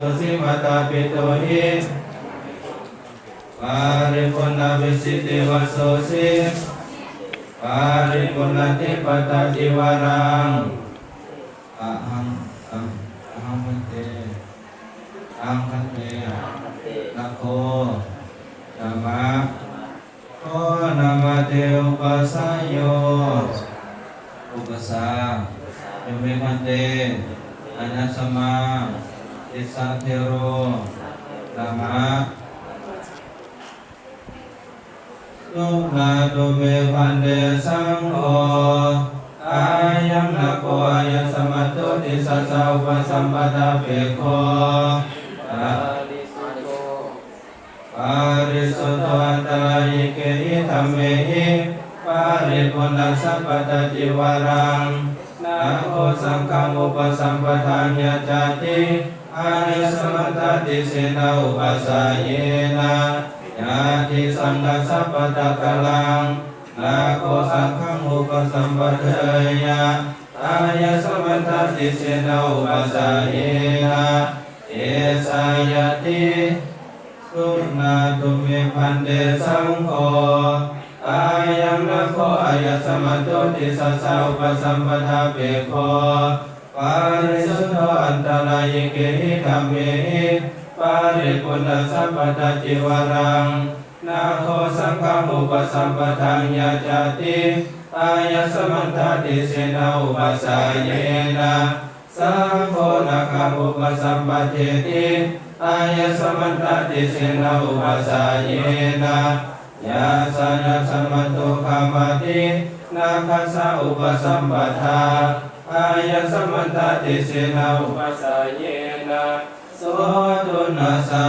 ตุสิมาตาปิโตหิปาริปุณณวิสิติวัสโสสิปาริปุณณติปตาจิวารังอะหังมันเตอังคันเตนะโคธรรมะโอนามาเตอุปัสสยโยอุปสาโยเมคันเตอนัสสมาติสังเทโรธรรมะตุนาตุเมพันเดสังโฆอายังนะโกอายังสมัตตุติสัสสะอุปสัมปทาเปโคปาริสุทโธอันตรายเกหิธัมเมหิปาริปุณณสัพพตจิวารังนะโฆสังฆังอุปสัมปทานยาจติอายสมัตติเสนาอุปัสสะเยนะญาติสังฆสัพพตะกะลังนะโฆสังฆังอุปสัมปทายะอายสมัตติเสนาอุปัสสะเยนะเอสายติสุนาตุเมพันเดสังโฆอายังนะโฆอายสมัตติสัสสะอุปสัมปทาเปโคปาริสุทโธอันตรายเกหิธัมเมหิปาริปุณณสัพพตจิวารังนะโฆสังฆังอุปสัมปทังยาจติอายสมัตติเสนาอุปัสสะเยนะสังโฆนะคังอุปสัมปเทติอายสมัตติเสนาอุปัสสะเยนะยาสนะสัมมัตโตคามตินาคัสสะอุปสัมปทาอายสมัตติเสนาอุปัสสะเยนะโสตุนัสสะ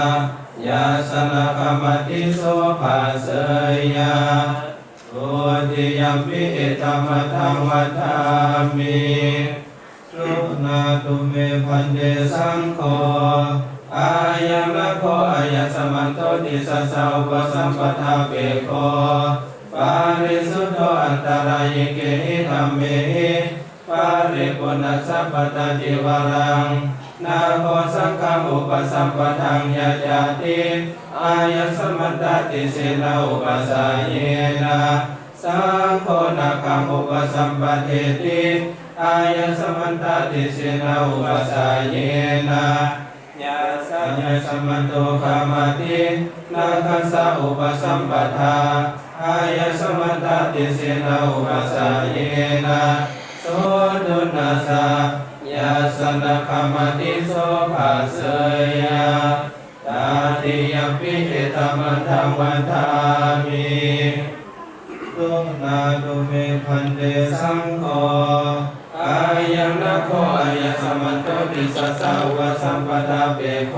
ยาสนะคามติโสภาเสยะโสติยัมปิเอตัมธังวัฏฏามิสุนาตุเมพันเดสังโฆอายังนะโฆอายสมันโตติสัสสะอุปสัมปทาเปโคปาริสุทโธอันตรายเกหิธัมเมหิปาริปุณณสัพพตจิวารังนะโฆสังฆังอุปสัมปทังยาจติอายสมัตติเสนาอุปัสสะเยนะสังโฆนะคังอุปสัมปเทติอายสมัตติเสนาอุปัสสะเยนะญาสมัตโตคามตินาคัสสะอุปสัมปทาอายสมัตติเสนาอุปัสสะเยนะโสตุนัสสะยาสนะคามติโสภาเสยะตาติยัมปิเอตัมธังวัฏฏามิตุนาตุเมพันเดสังโฆอายังนะโฆอายสมันโตติสัสสะอุปสัมปทาเปโค